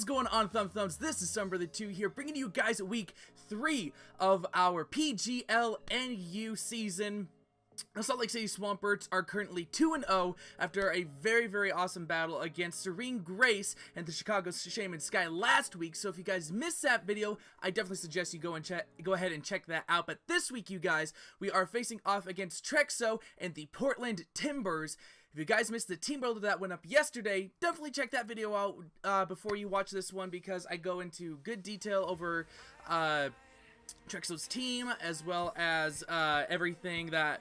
is going on, Thumbthumbs? This is Thumbbrother 2 here, bringing you guys week 3 of our PGL NU season. The Salt Lake City Swamperts are currently 2-0 after a very awesome battle against Serene Grace and the Chicago Shaman Sky last week. So if you guys missed that video, I definitely suggest you go ahead and check that out. But this week, you guys, we are facing off against Trexo and the Portland Timburs. If you guys missed the team builder that went up yesterday, definitely check that video out before you watch this one, because I go into good detail over Trexo's team, as well as everything that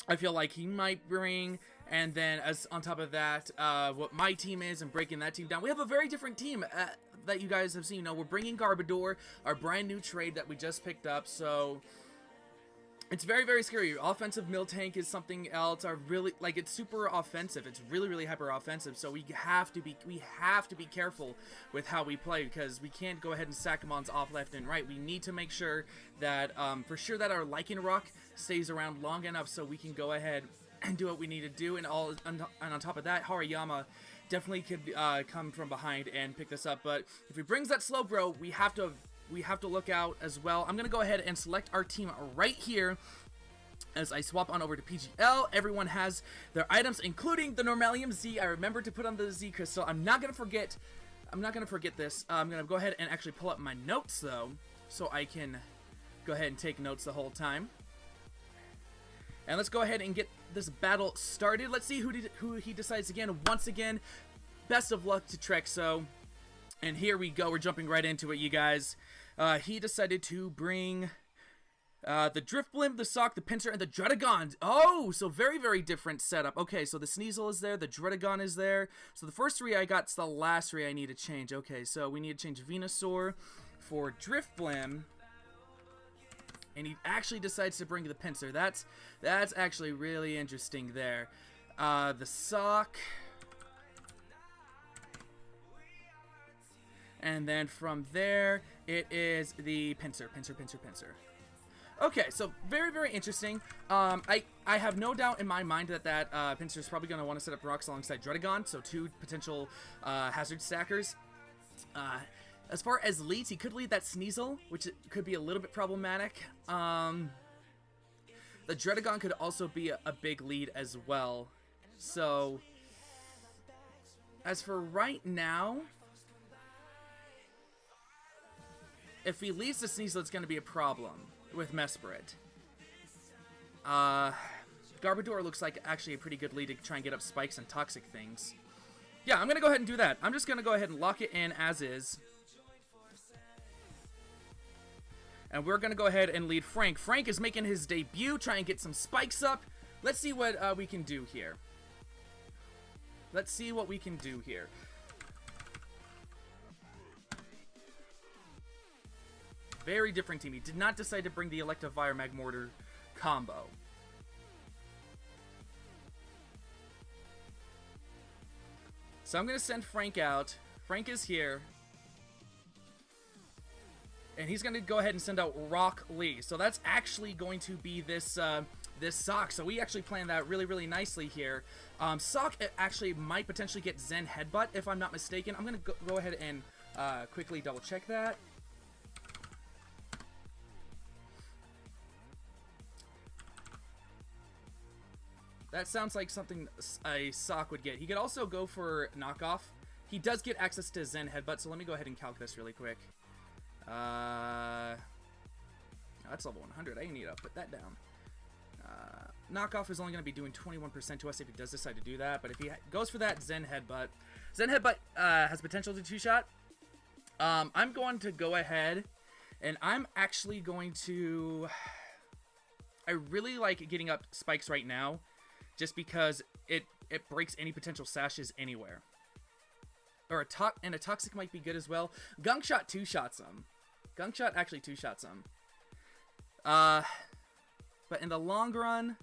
I feel like he might bring, and then as on top of that, what my team is, and breaking that team down. We have a very different team that you guys have seen. You know, we're bringing Garbodor, our brand new trade that we just picked up, so it's very scary. Offensive Miltank is something else. It's super offensive. It's really hyper offensive. So we have to be careful with how we play, because we can't go ahead and sack mons off left and right. We need to make sure that for sure that our Lycanroc stays around long enough so we can go ahead and do what we need to do. And on top of that, Hariyama definitely could come from behind and pick this up. But if he brings that Slowbro, we have to look out as well. I'm going to go ahead and select our team right here as I swap on over to PGL. Everyone has their items, including the Normalium Z. I remember to put on the Z Crystal. I'm not going to forget this. I'm going to go ahead and actually pull up my notes, though, so I can go ahead and take notes the whole time. And let's go ahead and get this battle started. Let's see who he decides again. Once again, best of luck to Trexo. And here we go. We're jumping right into it, you guys. He decided to bring the Drifblim, the Sock, the Pinsir, and the Dredagon. Oh, so very different setup. Okay, so the Sneasel is there, the Dredagon is there. So the first three I got, it's the last three I need to change. Okay, so we need to change Venusaur for Drifblim. And he actually decides to bring the Pinsir. That's actually really interesting there. The Sock. And then from there, it is the Pinsir. Okay, so very interesting. I have no doubt in my mind that Pinsir is probably going to want to set up rocks alongside Dredagon, so two potential hazard stackers. As far as leads, he could lead that Sneasel, which could be a little bit problematic. The Dredagon could also be a big lead as well. So, as for right now, if he leads the Sneasel, it's going to be a problem with Mesprit. Garbodor looks like actually a pretty good lead to try and get up spikes and toxic things. Yeah, I'm going to go ahead and do that. I'm just going to go ahead and lock it in as is. And we're going to go ahead and lead Frank. Frank is making his debut, try and get some spikes up. Let's see what we can do here. Very different team. He did not decide to bring the Electivire Magmortar combo. So I'm going to send Frank out. Frank is here. And he's going to go ahead and send out Rock Lee. So that's actually going to be this Sock. So we actually planned that really nicely here. Sock actually might potentially get Zen Headbutt, if I'm not mistaken. I'm going to go ahead and quickly double check that. That sounds like something a Sock would get. He could also go for Knockoff. He does get access to Zen Headbutt, so let me go ahead and calc this really quick. That's level 100. I need to put that down. Knockoff is only going to be doing 21% to us if he does decide to do that, but if he goes for that Zen Headbutt has potential to two-shot. I'm going to go ahead, and I'm actually going to... I really like getting up spikes right now, just because it breaks any potential sashes anywhere. Or a Toxic might be good as well. Gunk Shot two-shots him. Gunk Shot actually two-shots him. But in the long run,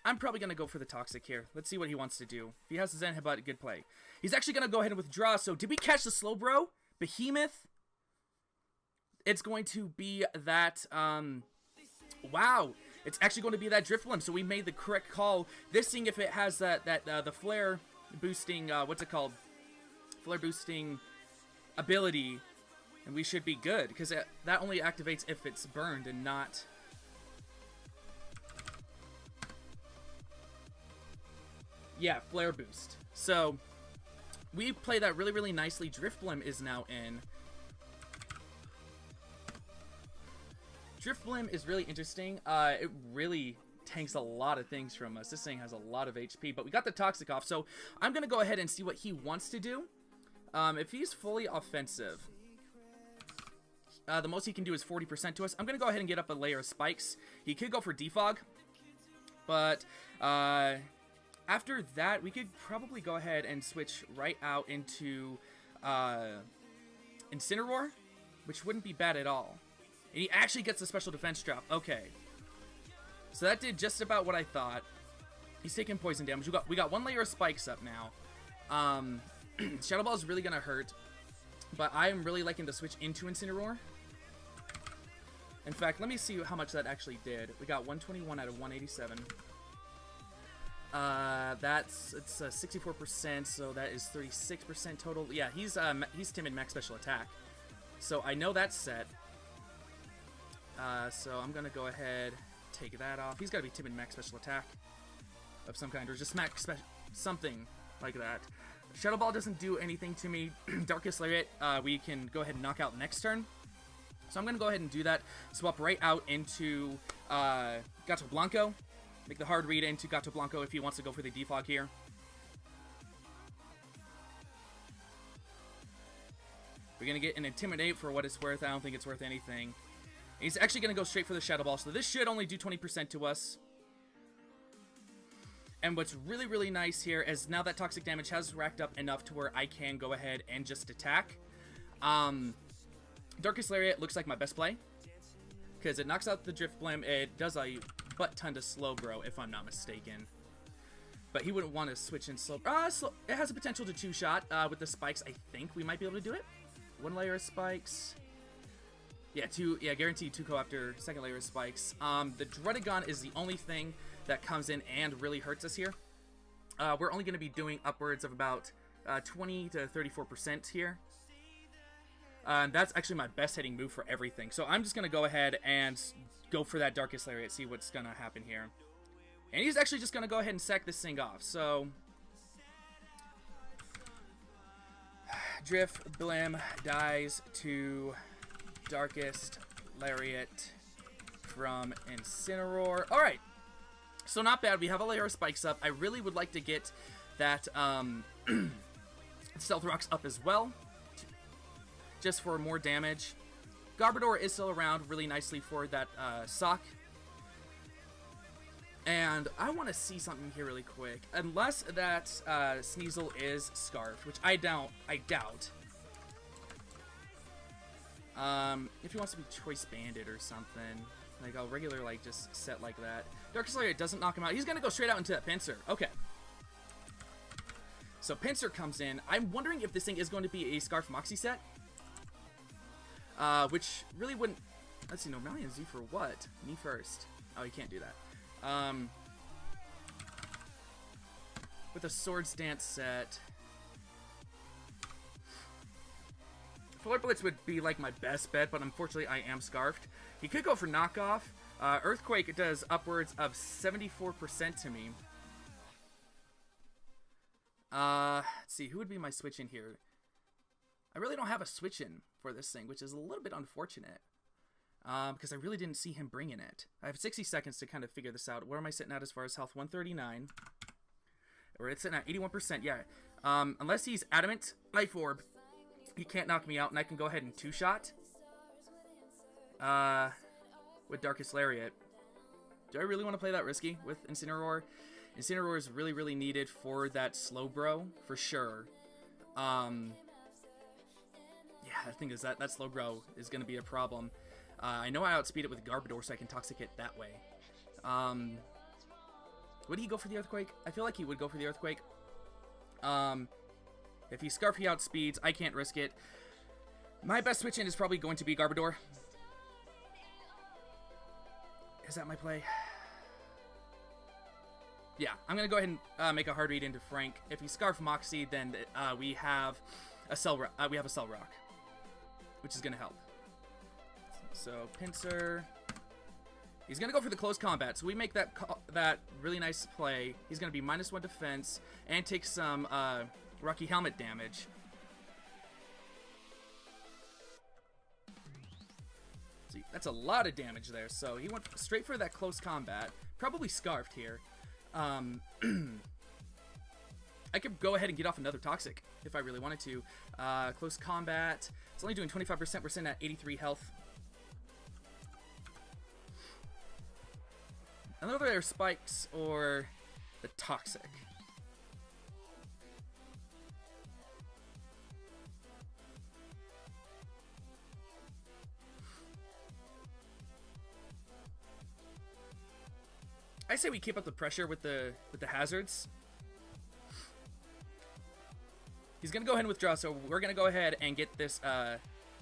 I'm probably going to go for the Toxic here. Let's see what he wants to do. If he has the Zen Headbutt, good play. He's actually going to go ahead and withdraw. So did we catch the Slowbro? Behemoth? It's going to be that, wow, it's actually going to be that Drifblim, so we made the correct call. This thing, if it has the flare, boosting, what's it called? Flare boosting ability, and we should be good, because that only activates if it's burned and not... Yeah, flare boost. So, we play that really, really nicely. Drift Blim is now in. Drift Blim is really interesting. It really tanks a lot of things from us. This thing has a lot of HP, but we got the Toxic off, so I'm going to go ahead and see what he wants to do. If he's fully offensive, the most he can do is 40% to us. I'm going to go ahead and get up a layer of spikes. He could go for Defog, but after that, we could probably go ahead and switch right out into Incineroar, which wouldn't be bad at all. And he actually gets the special defense drop. Okay. So that did just about what I thought. He's taking poison damage. We got one layer of spikes up now. Shadow Ball is really going to hurt, but I am really liking to switch into Incineroar. In fact, let me see how much that actually did. We got 121 out of 187. It's 64%, so that is 36% total. Yeah, he's timid max special attack. So I know that's set. So I'm gonna go ahead, take that off. He's gotta be timid max special attack of some kind, or just max something like that. Shadow Ball doesn't do anything to me. Darkest Lariat, we can go ahead and knock out next turn. So I'm gonna go ahead and do that. Swap right out into Gato Blanco. Make the hard read into Gato Blanco if he wants to go for the defog here. We're going to get an Intimidate for what it's worth. I don't think it's worth anything. He's actually going to go straight for the Shadow Ball, so this should only do 20% to us. And what's really, really nice here is now that toxic damage has racked up enough to where I can go ahead and just attack. Darkest Lariat looks like my best play, because it knocks out the Drift Blim. It does a butt ton to Slow Bro, if I'm not mistaken. But he wouldn't want to switch in Slow. It has a potential to two-shot with the spikes. I think we might be able to do it. One layer of spikes. Yeah, guaranteed 2-co after second layer of spikes. The Dredagon is the only thing that comes in and really hurts us here. We're only going to be doing upwards of about 20 to 34% here. That's actually my best hitting move for everything. So I'm just going to go ahead and go for that Darkest Lariat, see what's going to happen here. And he's actually just going to go ahead and sack this thing off. So Drift Blim dies to Darkest Lariat from Incineroar. Alright, so not bad. We have a layer of spikes up. I really would like to get that Stealth Rocks up as well, just for more damage. Garbodor is still around really nicely for that sock. And I want to see something here really quick. Unless that Sneasel is Scarfed, which I doubt. If he wants to be Choice Bandit or something, like a regular, like, just set like that. Darkest Lariat doesn't knock him out. He's going to go straight out into that Pinsir. Okay. So Pinsir comes in. I'm wondering if this thing is going to be a Scarf Moxie set. Which really wouldn't... Let's see, Normalian Z for what? Me first. Oh, you can't do that. With a Swords Dance set... Flare Blitz would be like my best bet, but unfortunately I am Scarfed. He could go for Knockoff. Earthquake does upwards of 74% to me. Let's see, who would be my switch in here? I really don't have a switch in for this thing, which is a little bit unfortunate. Because I really didn't see him bringing it. I have 60 seconds to kind of figure this out. Where am I sitting at as far as health? 139. Or it's sitting at 81%, yeah. Unless he's Adamant Life Orb, he can't knock me out, and I can go ahead and two-shot. With Darkest Lariat. Do I really want to play that risky with Incineroar? Incineroar is really, really needed for that Slow Bro, for sure. Yeah, I think is that Slow Bro is going to be a problem. I know I outspeed it with Garbodor, so I can Toxic it that way. Would he go for the Earthquake? I feel like he would go for the Earthquake. If he Scarf, he outspeeds. I can't risk it. My best switch in is probably going to be Garbodor. Is that my play? Yeah, I'm going to go ahead and make a hard read into Frank. If he Scarf Moxie, then we have a Cell Rock, which is going to help. So, Pinsir. He's going to go for the close combat, so we make that really nice play. He's going to be -1 defense and take some Rocky Helmet damage. See, that's a lot of damage there, so he went straight for that close combat. Probably Scarfed here. I could go ahead and get off another Toxic if I really wanted to. Close combat. It's only doing 25%. We're sitting at 83 health. I don't know if they're Spikes or the Toxic. I say we keep up the pressure with the hazards. He's gonna go ahead and withdraw, so we're gonna go ahead and get this.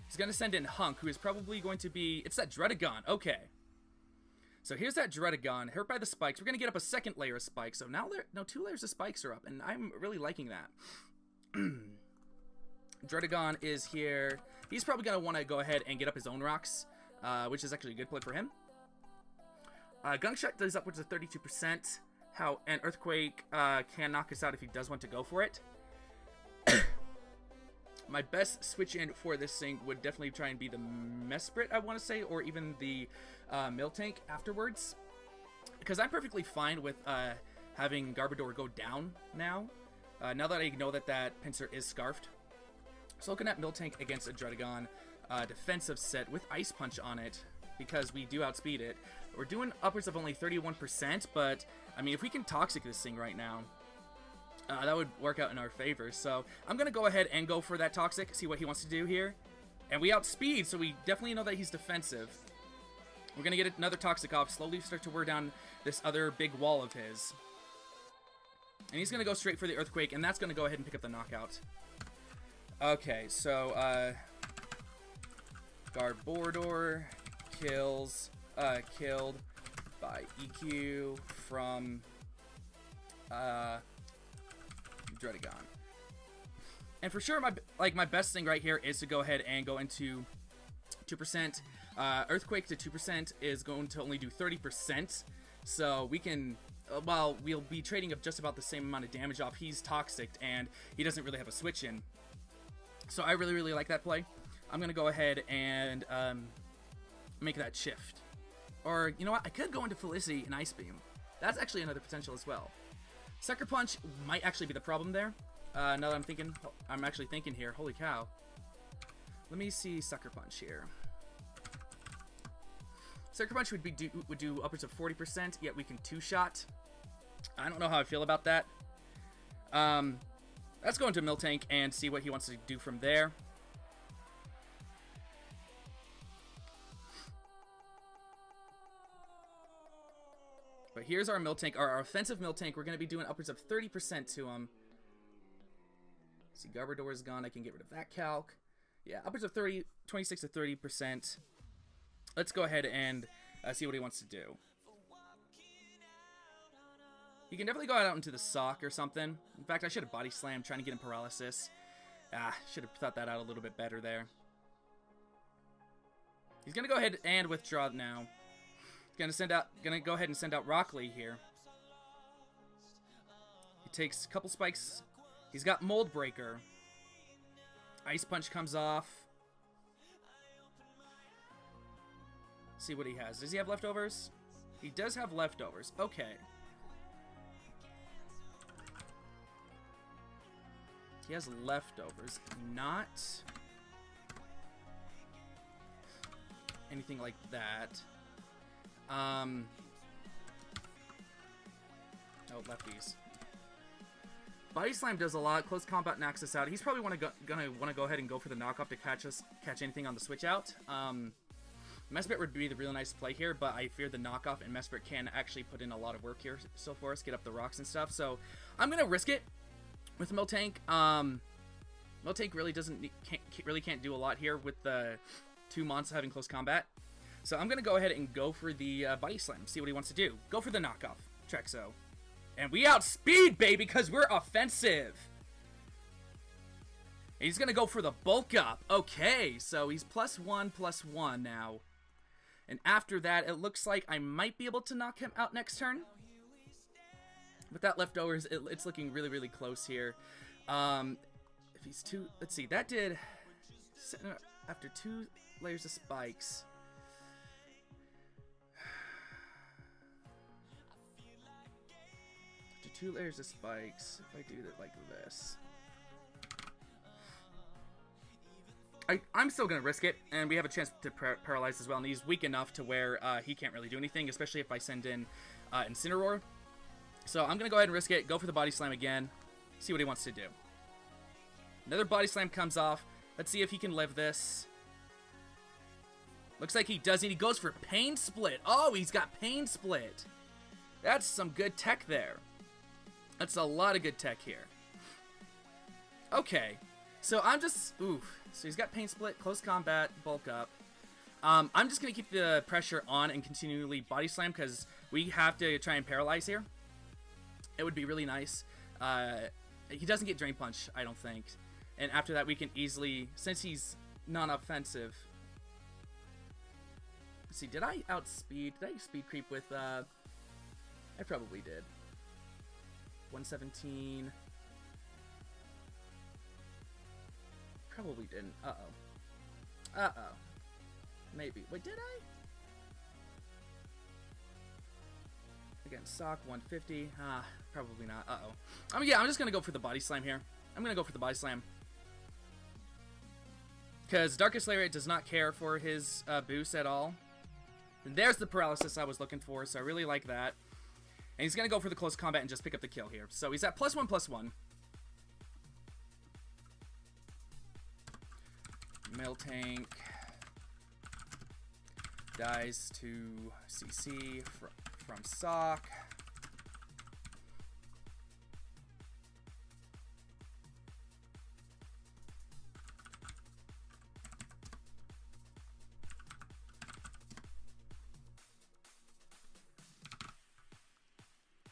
He's gonna send in Hunk, who is probably going to be. It's that Dredagon. Okay. So here's that Dredagon, hurt by the spikes. We're going to get up a second layer of spikes. So now 2 layers of spikes are up, and I'm really liking that. Dredagon is here. He's probably going to want to go ahead and get up his own rocks, which is actually a good play for him. Gunk does upwards of 32%. And Earthquake can knock us out if he does want to go for it. My best switch in for this thing would definitely try and be the Mesprit, I want to say, or even the Miltank afterwards. Because I'm perfectly fine with having Garbodor go down now. Now that I know that Pinsir is Scarfed. So looking at Miltank against a Dredagon defensive set with Ice Punch on it, because we do outspeed it. We're doing upwards of only 31%, but, I mean, if we can Toxic this thing right now, that would work out in our favor. So I'm going to go ahead and go for that Toxic, see what he wants to do here. And we outspeed, so we definitely know that he's defensive. We're going to get another Toxic off, slowly start to wear down this other big wall of his. And he's going to go straight for the Earthquake, and that's going to go ahead and pick up the knockout. Okay, so Garbodor killed by EQ from Dredagon. And for sure, my best thing right here is to go ahead and go into 2%. Earthquake to 2% is going to only do 30%. So we can, while we'll be trading of just about the same amount of damage off, he's Toxic and he doesn't really have a switch in. So I really, really like that play. I'm going to go ahead and make that shift. Or, you know what? I could go into Felicity and Ice Beam. That's actually another potential as well. Sucker Punch might actually be the problem there. Now that I'm actually thinking here. Holy cow. Let me see Sucker Punch here. Sucker Punch would do upwards of 40%, yet we can 2-shot. I don't know how I feel about that. Let's go into Miltank and see what he wants to do from there. But here's our Miltank, our offensive Miltank. We're going to be doing upwards of 30% to him. See, Garbodor is gone. I can get rid of that calc. Yeah, upwards of 26 to 30%. Let's go ahead and see what he wants to do. He can definitely go out into the sock or something. In fact, I should have Body Slammed, trying to get him paralysis. Should have thought that out a little bit better there. He's going to go ahead and withdraw now. Gonna go ahead and send out Rockley here. He takes a couple spikes. He's got Mold Breaker. Ice Punch comes off. Let's see what he has. Does he have leftovers? He does have leftovers. Okay. He has leftovers. Not anything like that. Oh, lefties. Body Slam does a lot. Close combat knocks us out. He's probably gonna want to go ahead and go for the knockoff to catch anything on the switch out. Mesprit would be the real nice play here, but I fear the knockoff, and Mesprit can actually put in a lot of work here still for us, get up the rocks and stuff. So I'm gonna risk it with Miltank. Miltank really can't do a lot here with the 2 monsters having close combat. So I'm going to go ahead and go for the Body Slam, see what he wants to do. Go for the knockoff, Trexo. And we outspeed, baby, because we're offensive. And he's going to go for the bulk up. Okay, so he's +1/+1 now. And after that, it looks like I might be able to knock him out next turn. With that leftovers, it's looking really, really close here. If he's two... Let's see, that did... After 2 layers of spikes... After 2 layers of spikes, if I do that like this... I'm still going to risk it, and we have a chance to paralyze as well, and he's weak enough to where he can't really do anything, especially if I send in Incineroar. So I'm going to go ahead and risk it, go for the Body Slam again, see what he wants to do. Another Body Slam comes off. Let's see if he can live this. Looks like he doesn't. He goes for Pain Split. Oh, he's got Pain Split. That's some good tech there. That's a lot of good tech here. Okay. So I'm just... Oof. So he's got Pain Split, Close Combat, Bulk Up. I'm just going to keep the pressure on and continually Body Slam because we have to try and paralyze here. It would be really nice. He doesn't get Drain Punch, I don't think. And after that, we can easily... Since he's non-offensive... Let's see, did I outspeed? Did I speed creep with... I probably did. 117... Probably didn't. Uh-oh. Uh-oh. Maybe. Wait, did I? Again, Sock, 150. Probably not. Uh-oh. Yeah, I'm just going to go for the Body Slam here. I'm going to go for the Body Slam. Because Darkest Lariat does not care for his boost at all. And there's the paralysis I was looking for, so I really like that. And he's going to go for the Close Combat and just pick up the kill here. So he's at +1/+1. Miltank dies to CC from Sock.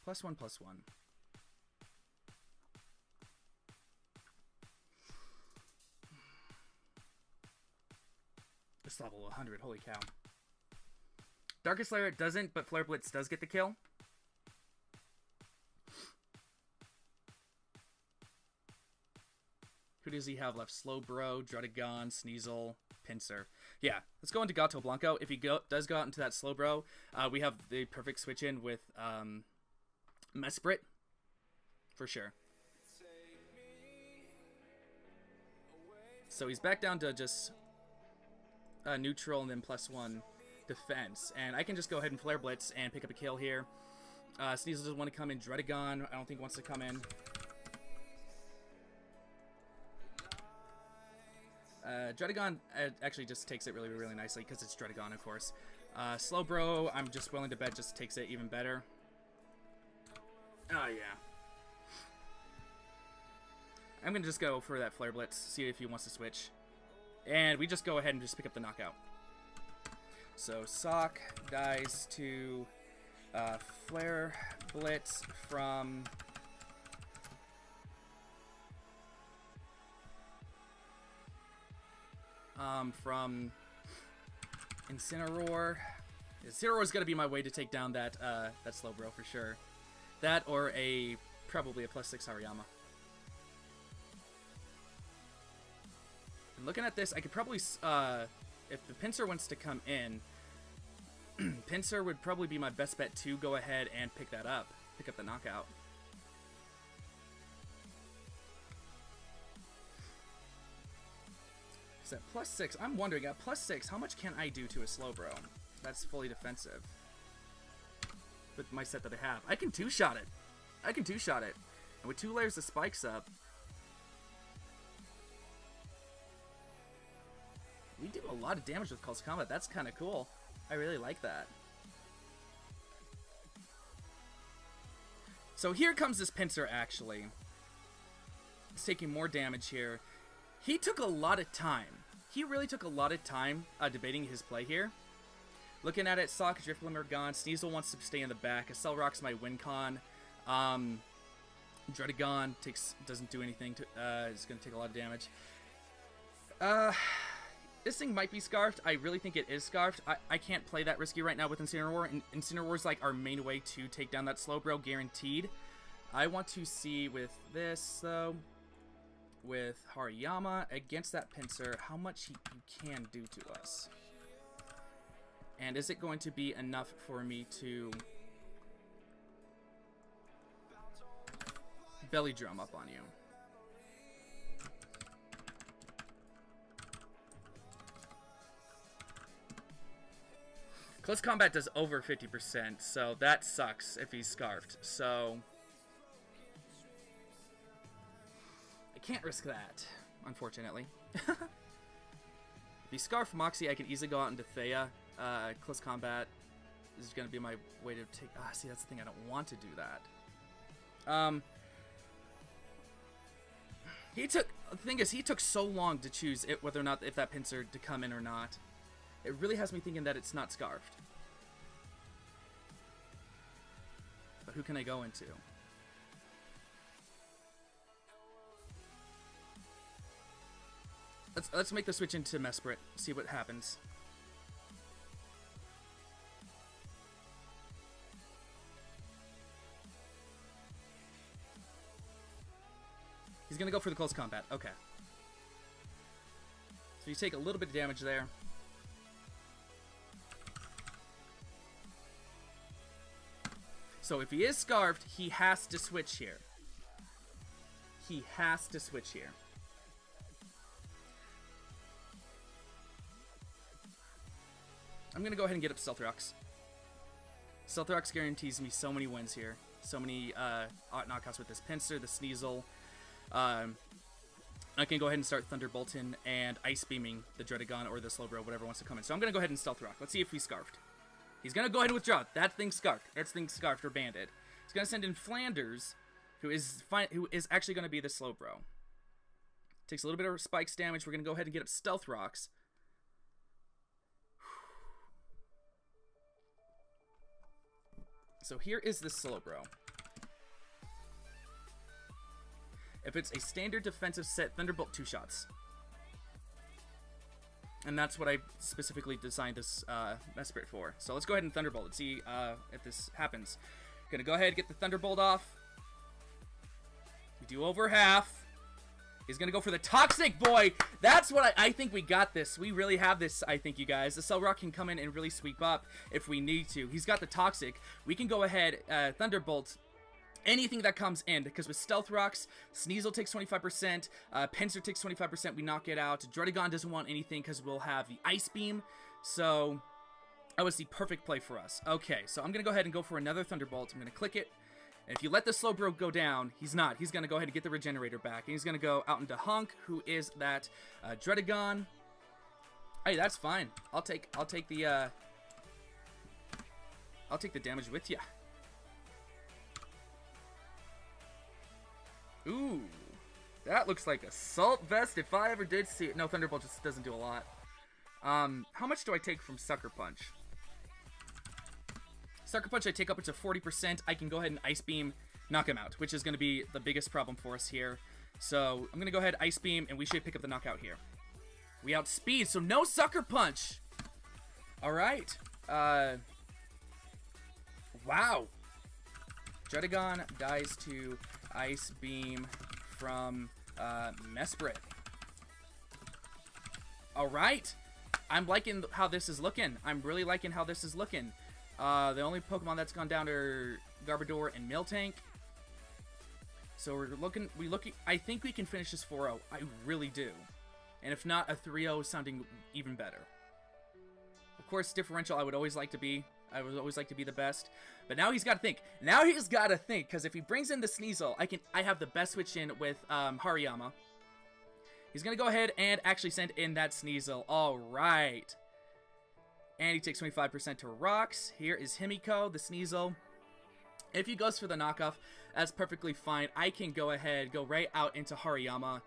+1/+1. This level 100, holy cow. Darkest Lariat doesn't, but Flare Blitz does get the kill. Who does he have left? Slowbro, Druddigon, Sneasel, Pinsir. Yeah, let's go into Gato Blanco. If he does go out into that Slowbro, we have the perfect switch in with Mesprit, for sure. So he's back down to just neutral and then +1 defense. And I can just go ahead and Flare Blitz and pick up a kill here. Sneasel doesn't want to come in. Druddigon, I don't think wants to come in. Druddigon actually just takes it really, really nicely because it's Druddigon, of course. Slowbro, I'm just willing to bet just takes it even better. Oh, yeah. I'm going to just go for that Flare Blitz, see if he wants to switch. And we just go ahead and just pick up the knockout. So Sock dies to Flare Blitz from... from Incineroar. Incineroar is going to be my way to take down that Slowbro for sure. That or probably a +6 Hariyama. And looking at this, I could probably, if the Pinsir wants to come in, Pinsir would probably be my best bet to go ahead and pick that up. Pick up the knockout. Is that +6? I'm wondering, at +6, how much can I do to a Slowbro that's fully defensive? With my set that I have. I can two-shot it. I can two-shot it. And with 2 layers of spikes up, we do a lot of damage with Close Combat. That's kind of cool. I really like that. So here comes this Pinsir, actually. He's taking more damage here. He took a lot of time. He really took a lot of time debating his play here. Looking at it, Sock, Drift Limmer gone. Sneasel wants to stay in the back. Accelerock's my win con. Dredagon doesn't do anything. It's going to take a lot of damage. This thing might be Scarfed. I really think it is Scarfed. I can't play that risky right now with Incineroar. And Incineroar is like our main way to take down that Slowbro, guaranteed. I want to see with this, though, with Hariyama against that Pinsir, how much you can do to us. And is it going to be enough for me to belly drum up on you? Close combat does over 50%, so that sucks if he's Scarfed. So I can't risk that, unfortunately. If he's Scarfed Moxie, I can easily go out into Thea. Close combat is going to be my way to take... see, that's the thing. I don't want to do that. The thing is, he took so long to choose whether or not if that Pinsir to come in or not. It really has me thinking that it's not Scarfed. But who can I go into? Let's make the switch into Mesprit. See what happens. He's gonna go for the close combat. Okay. So you take a little bit of damage there. So if he is Scarfed, he has to switch here. He has to switch here. I'm going to go ahead and get up Stealth Rocks. Stealth Rocks guarantees me so many wins here. So many knockouts with this Pinsir, the Sneasel. I can go ahead and start Thunderbolting and Ice Beaming the Dredagon or the Slowbro, whatever wants to come in. So I'm going to go ahead and Stealth Rock. Let's see if he's Scarfed. He's going to go ahead and withdraw. That thing's Scarfed. That thing's Scarfed or Banded. He's going to send in Flanders, who is actually going to be the Slowbro. Takes a little bit of Spikes damage. We're going to go ahead and get up Stealth Rocks. So here is the Slowbro. If it's a standard defensive set, Thunderbolt 2 shots. And that's what I specifically designed this Mesprit for. So let's go ahead and Thunderbolt. Let's see if this happens. Gonna go ahead and get the Thunderbolt off. We do over half. He's gonna go for the Toxic Boy. That's what I think we got this. We really have this, I think, you guys. The Cell Rock can come in and really sweep up if we need to. He's got the Toxic. We can go ahead, Thunderbolt anything that comes in, because with Stealth Rocks, Sneasel takes 25%, Pinsir takes 25%, we knock it out. Dredagon doesn't want anything because we'll have the Ice Beam, so that was the perfect play for us. Okay, so I'm going to go ahead and go for another Thunderbolt. I'm going to click it, and if you let the Slowbro go down, he's not. He's going to go ahead and get the Regenerator back, and he's going to go out into Hunk, who is that Dredagon. Hey, that's fine. I'll take the damage with you. Ooh, that looks like Assault Vest if I ever did see it. No, Thunderbolt just doesn't do a lot. How much do I take from Sucker Punch? Sucker Punch I take up to 40%. I can go ahead and Ice Beam, knock him out, which is going to be the biggest problem for us here. So I'm going to go ahead, Ice Beam, and we should pick up the knockout here. We outspeed, so no Sucker Punch. All right. Wow. Dredagon dies to Ice Beam from Mesprit. Alright. I'm liking how this is looking. I'm really liking how this is looking. The only Pokemon that's gone down are Garbodor and Miltank. So we're looking, I think we can finish this 4-0. I really do. And if not, a 3-0 is sounding even better. Of course, differential I would always like to be. I would always like to be the best. But now he's got to think. Now he's got to think, because if he brings in the Sneasel, I have the best switch in with Hariyama. He's going to go ahead and actually send in that Sneasel. All right. And he takes 25% to Rocks. Here is Himiko, the Sneasel. If he goes for the knockoff, that's perfectly fine. I can go ahead, go right out into Hariyama.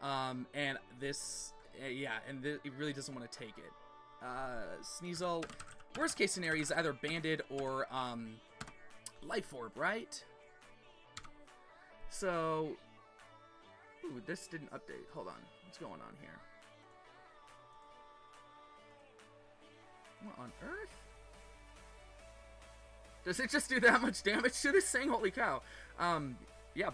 And this, yeah, and he really doesn't want to take it. Sneasel, worst case scenario is either Banded or Life Orb, right? So, ooh, this didn't update. Hold on. What's going on here? What on earth? Does it just do that much damage to this thing? Holy cow. Yeah.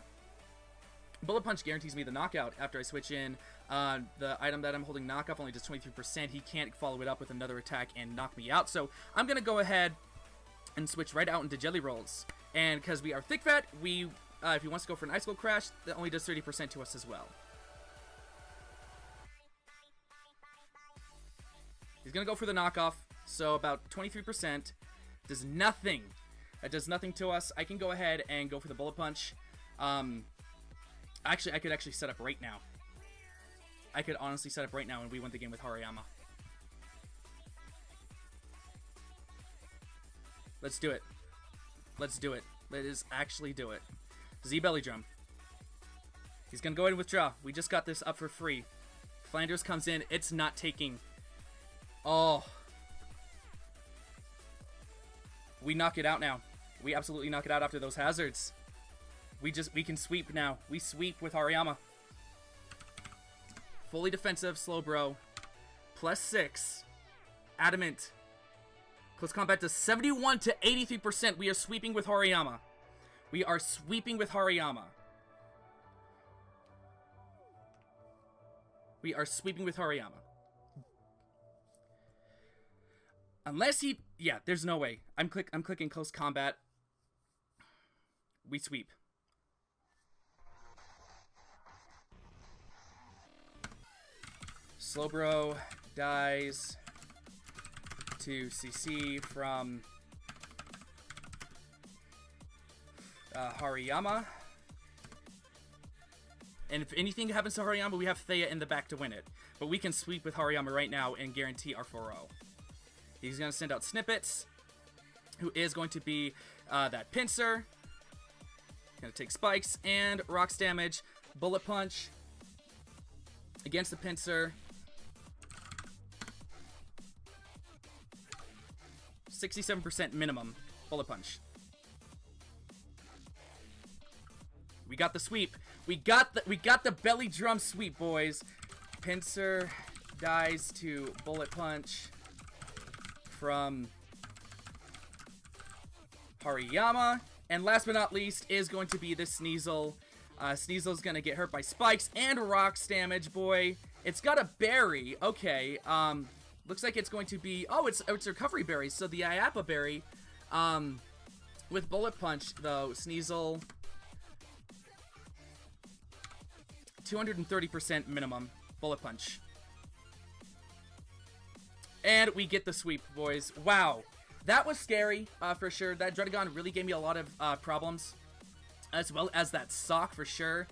Bullet Punch guarantees me the knockout after I switch in. The item that I'm holding knockoff only does 23%. He can't follow it up with another attack and knock me out. So I'm going to go ahead and switch right out into Jelly Rolls. And because we are Thick Fat, if he wants to go for an Icicle Crash, that only does 30% to us as well. He's going to go for the knockoff. So about 23%. Does nothing. That does nothing to us. I can go ahead and go for the Bullet Punch. Actually, I could actually set up right now. I could honestly set up right now and we win the game with Hariyama. Let's do it. Let's do it. Let us actually do it. Z Belly Drum. He's going to go ahead and withdraw. We just got this up for free. Flanders comes in. It's not taking. Oh. We knock it out now. We absolutely knock it out after those hazards. We can sweep now. We sweep with Hariyama. Fully defensive, slow bro. +6. Adamant. Close combat does 71 to 83%. We are sweeping with Hariyama. We are sweeping with Hariyama. We are sweeping with Hariyama. Unless he... Yeah, there's no way. I'm clicking close combat. We sweep. Slowbro dies to CC from Hariyama. And if anything happens to Hariyama, we have Thea in the back to win it. But we can sweep with Hariyama right now and guarantee our 4-0. He's going to send out Snippets, who is going to be that Pincer. Going to take Spikes and Rocks damage. Bullet Punch against the Pincer. 67% minimum. Bullet Punch. We got the sweep. We got the belly drum sweep, boys. Pincer dies to Bullet Punch from Hariyama. And last but not least is going to be the Sneasel. Sneasel's going to get hurt by Spikes and Rocks damage, boy. It's got a berry. Okay. Looks like it's going to be... Oh, it's recovery berries. So the Iapa berry. With Bullet Punch, though, Sneasel... 230% minimum. Bullet Punch. And we get the sweep, boys. Wow. That was scary, for sure. That Dredagon really gave me a lot of problems. As well as that sock, for sure.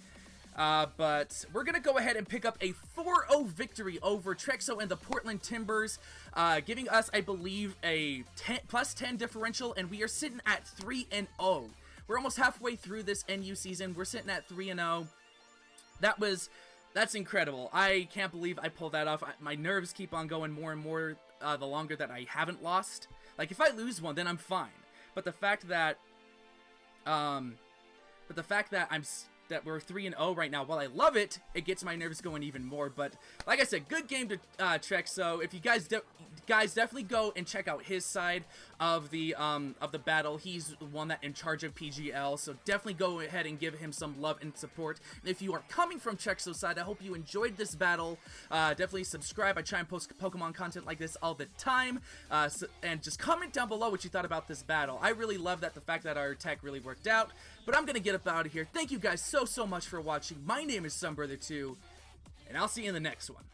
But we're going to go ahead and pick up a 4-0 victory over Trexo and the Portland Timbers. Giving us, I believe, a +10 differential. And we are sitting at 3-0. We're almost halfway through this NU season. We're sitting at 3-0. That's incredible. I can't believe I pulled that off. My nerves keep on going more and more the longer that I haven't lost. Like, if I lose one, then I'm fine. But the fact that, that we're 3-0 right now, while I love it, it gets my nerves going even more. But like I said, good game to Trek. So if you guys definitely go and check out his side of the battle. He's the one that in charge of PGL. So definitely go ahead and give him some love and support. And if you are coming from Trexo's side, I hope you enjoyed this battle. Definitely subscribe. I try and post Pokemon content like this all the time. And just comment down below what you thought about this battle. I really love the fact that our tech really worked out. But I'm going to get up out of here. Thank you guys so much for watching. My name is Thumbbrother 2, and I'll see you in the next one.